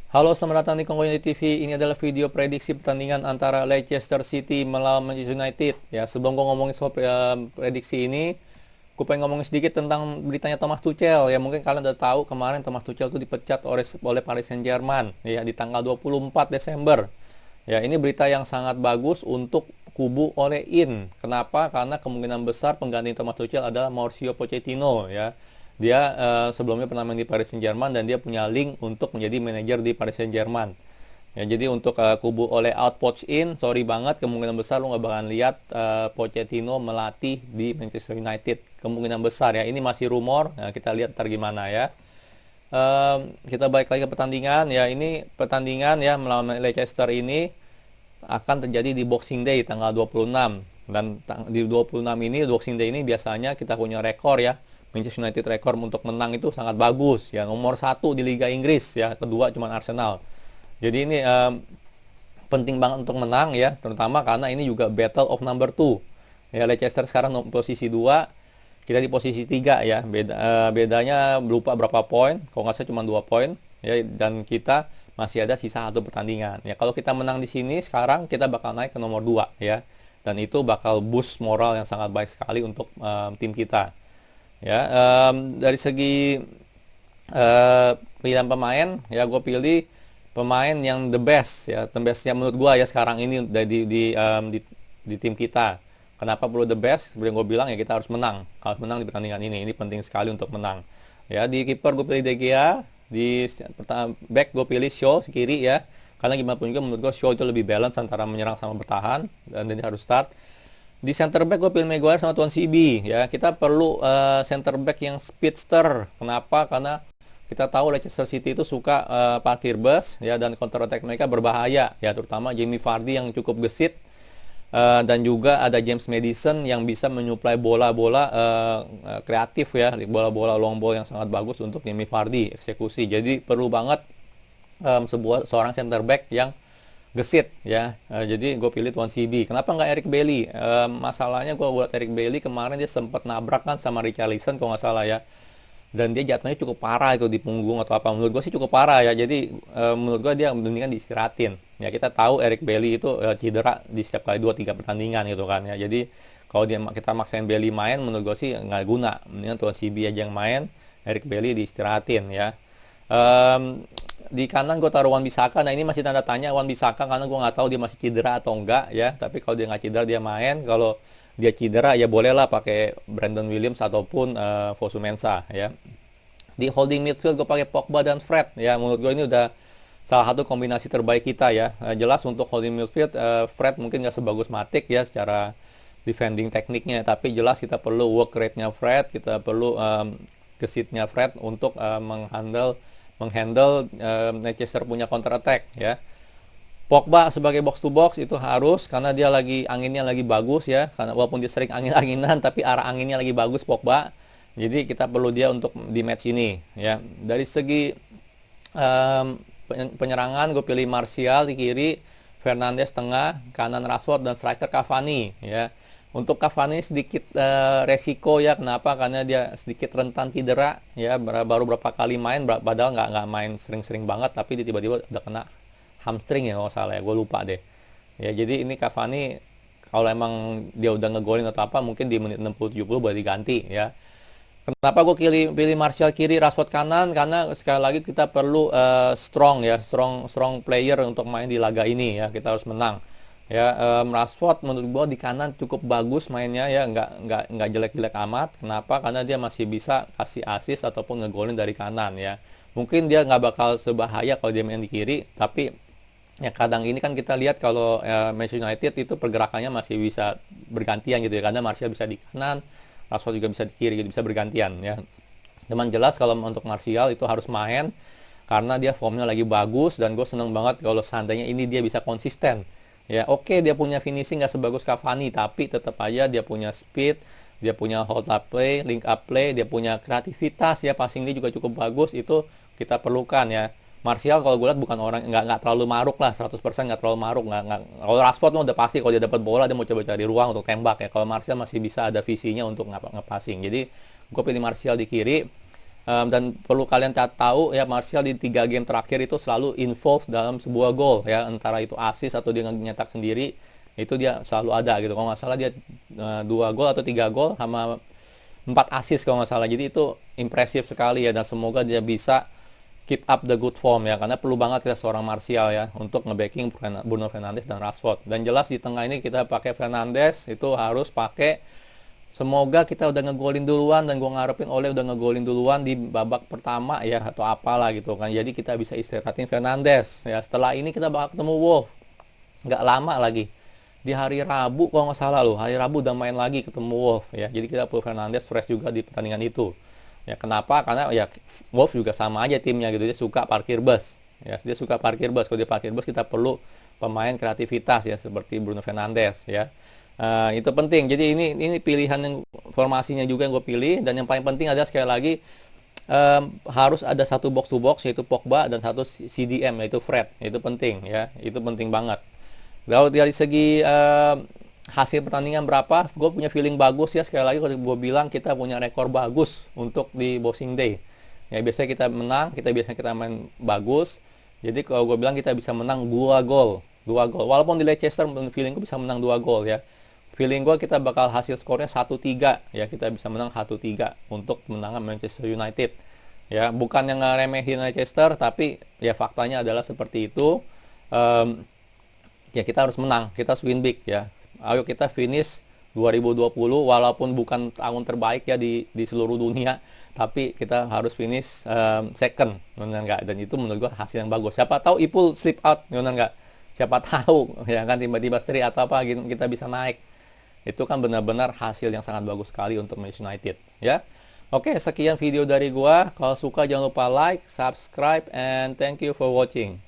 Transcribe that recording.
Halo, selamat datang di Kongkonya TV. Ini adalah video prediksi pertandingan antara Leicester City melawan Manchester United. Ya, sebelum gue ngomongin soal prediksi ini, gue pengen ngomongin sedikit tentang beritanya Thomas Tuchel. Ya, mungkin kalian udah tahu kemarin Thomas Tuchel itu dipecat oleh Paris Saint-Germain ya di tanggal 24 Desember. Ya, ini berita yang sangat bagus untuk kubu Ole In. Kenapa? Karena kemungkinan besar pengganti Thomas Tuchel adalah Mauricio Pochettino ya. Dia sebelumnya pernah main di Paris Saint-Germain dan dia punya link untuk menjadi manajer di Paris Saint-Germain. Ya, jadi untuk kubu Ole out Poch in, sorry banget, kemungkinan besar lu nggak bakalan lihat Pochettino melatih di Manchester United. Kemungkinan besar ya, ini masih rumor. Nah, kita lihat ntar gimana ya. Kita balik lagi ke pertandingan ya. Ini pertandingan ya melawan Leicester ini akan terjadi di Boxing Day tanggal 26. Dan di 26 ini, Boxing Day ini biasanya kita punya rekor ya. Manchester United rekor untuk menang itu sangat bagus ya, nomor 1 di Liga Inggris ya, kedua cuma Arsenal. Jadi ini penting banget untuk menang ya, terutama karena ini juga battle of number 2 ya. Leicester sekarang posisi 2, kita di posisi 3 ya. Bedanya lupa berapa poin, kalau nggak salah cuma 2 poin ya, dan kita masih ada sisa 1 pertandingan ya. Kalau kita menang di sini sekarang, kita bakal naik ke nomor 2 ya, dan itu bakal boost moral yang sangat baik sekali untuk tim kita ya. Dari segi pilihan pemain ya, gue pilih pemain yang the best ya, the bestnya menurut gue ya sekarang ini di tim kita. Kenapa perlu the best? Seperti yang gue bilang ya, kita harus menang. Harus menang di pertandingan ini penting sekali untuk menang ya. Di kiper gue pilih De Gea, di back gue pilih Shaw kiri ya, karena gimana pun juga menurut gue Shaw itu lebih balance antara menyerang sama bertahan, dan dia harus start. Di center back gue pilih Maguire sama Tuan CB ya. Kita perlu center back yang speedster. Kenapa? Karena kita tahu Leicester City itu suka parkir bus ya, dan counter attack mereka berbahaya ya, terutama Jamie Vardy yang cukup gesit, dan juga ada James Maddison yang bisa menyuplai bola-bola kreatif ya, bola-bola long ball yang sangat bagus untuk Jamie Vardy eksekusi. Jadi perlu banget seorang center back yang gesit ya. Jadi gue pilih Tuan CB. Kenapa nggak Eric Bailly? Masalahnya gue buat Eric Bailly kemarin dia sempat nabrak kan sama Richarlison kalau nggak salah ya, dan dia jatuhnya cukup parah itu di punggung atau apa. Menurut gue sih cukup parah ya. Jadi menurut gue dia mendingan diistirahatin ya. Kita tahu Eric Bailly itu cedera di setiap kali 2-3 pertandingan gitu kan ya. Jadi kalau kita maksain Bailly main, menurut gue sih nggak guna. Mendingan Tuan CB aja yang main, Eric Bailly diistirahatin ya. Di kanan gue taruh Wan Bissaka. Nah, ini masih tanda tanya Wan Bissaka, karena gue nggak tahu dia masih cedera atau enggak ya. Tapi kalau dia nggak cedera dia main. Kalau dia cedera ya bolehlah pakai Brandon Williams ataupun Fosu Mensah ya. Di holding midfield gue pakai Pogba dan Fred ya. Menurut gue ini udah salah satu kombinasi terbaik kita ya. Jelas untuk holding midfield, Fred mungkin nggak sebagus Matic ya secara defending tekniknya, tapi jelas kita perlu work rate-nya Fred, kita perlu gesitnya Fred untuk menghandle Leicester punya counter attack ya. Pogba sebagai box to box itu harus, karena dia anginnya lagi bagus ya, karena walaupun dia sering angin-anginan tapi arah anginnya lagi bagus Pogba. Jadi kita perlu dia untuk di match ini ya. Dari segi penyerangan gue pilih Martial di kiri, Fernandes tengah, kanan Rashford, dan striker Cavani ya. Untuk Cavani sedikit resiko ya. Kenapa? Karena dia sedikit rentan cedera ya. Baru berapa kali main, padahal nggak main sering-sering banget, tapi dia tiba-tiba udah kena hamstring ya kalau salah ya, gue lupa deh ya. Jadi ini Cavani kalau emang dia udah ngegolin atau apa, mungkin di menit 60-70 boleh diganti ya. Kenapa gue pilih Martial kiri, Rashford kanan? Karena sekali lagi kita perlu strong ya, strong player untuk main di laga ini ya. Kita harus menang ya. Rashford menurut gue di kanan cukup bagus mainnya ya, nggak jelek-jelek amat. Kenapa? Karena dia masih bisa kasih assist ataupun ngegolin dari kanan ya. Mungkin dia nggak bakal sebahaya kalau dia main di kiri, tapi ya kadang ini kan kita lihat kalau Manchester United itu pergerakannya masih bisa bergantian gitu ya. Karena Martial bisa di kanan, Rashford juga bisa di kiri, gitu, bisa bergantian ya. Cuman jelas kalau untuk Martial itu harus main karena dia formnya lagi bagus, dan gue seneng banget kalau seandainya ini dia bisa konsisten. Ya, oke, dia punya finishing nggak sebagus Cavani, tapi tetap aja dia punya speed, dia punya hold up play, link up play, dia punya kreativitas ya, passing dia juga cukup bagus. Itu kita perlukan ya. Martial kalau gue lihat bukan orang, nggak terlalu maruk lah, 100% nggak terlalu maruk. Nggak. Kalau Rashford mah udah pasti kalau dia dapat bola dia mau coba cari ruang untuk tembak ya. Kalau Martial masih bisa ada visinya untuk ngepassing. Jadi gue pilih Martial di kiri. Dan perlu kalian tahu ya, Martial di 3 game terakhir itu selalu involved dalam sebuah gol ya, antara itu assist atau dia nyetak sendiri, itu dia selalu ada gitu. Kalau nggak salah dia 2 gol atau 3 gol sama 4 assist kalau nggak salah. Jadi itu impresif sekali ya, dan semoga dia bisa keep up the good form ya, karena perlu banget kita seorang Martial ya untuk nge-backing Bruno Fernandes dan Rashford. Dan jelas di tengah ini kita pakai Fernandes, itu harus pakai. Semoga kita udah ngegolin duluan, dan gue ngarepin Ole udah ngegolin duluan di babak pertama ya, atau apalah gitu kan. Jadi kita bisa istirahatin Fernandes ya. Setelah ini kita bakal ketemu Wolf, nggak lama lagi, di hari Rabu kalau nggak salah loh. Hari Rabu udah main lagi ketemu Wolf ya. Jadi kita perlu Fernandes fresh juga di pertandingan itu ya. Kenapa? Karena ya Wolf juga sama aja timnya gitu, dia suka parkir bus ya. Dia suka parkir bus. Kalau dia parkir bus, kita perlu pemain kreativitas ya, seperti Bruno Fernandes ya. Itu penting. Jadi ini pilihan yang formasinya juga yang gue pilih. Dan yang paling penting adalah sekali lagi, harus ada satu box to box, yaitu Pogba, dan satu CDM, yaitu Fred. Itu penting ya, itu penting banget. Kalau dari segi hasil pertandingan berapa, gue punya feeling bagus ya. Sekali lagi kalau gue bilang kita punya rekor bagus untuk di Boxing Day ya. Biasanya kita menang, kita main bagus. Jadi kalau gue bilang kita bisa menang 2 gol. Walaupun di Leicester feeling gue bisa menang 2 gol ya. Feeling gue kita bakal hasil skornya 1-3 ya, kita bisa menang 1-3 untuk kemenangan Manchester United ya. Bukan yang ngeremehin Leicester, tapi ya faktanya adalah seperti itu. Ya kita harus menang, kita win big ya. Ayo kita finish 2020, walaupun bukan tahun terbaik ya di seluruh dunia, tapi kita harus finish second, benar nggak? Dan itu menurut gue hasil yang bagus. Siapa tahu Ipul slip out, benar nggak? Siapa tahu ya kan, tiba-tiba seri atau apa gitu, kita bisa naik. Itu kan benar-benar hasil yang sangat bagus sekali untuk Manchester United ya. Oke, sekian video dari gua. Kalau suka jangan lupa like, subscribe, and thank you for watching.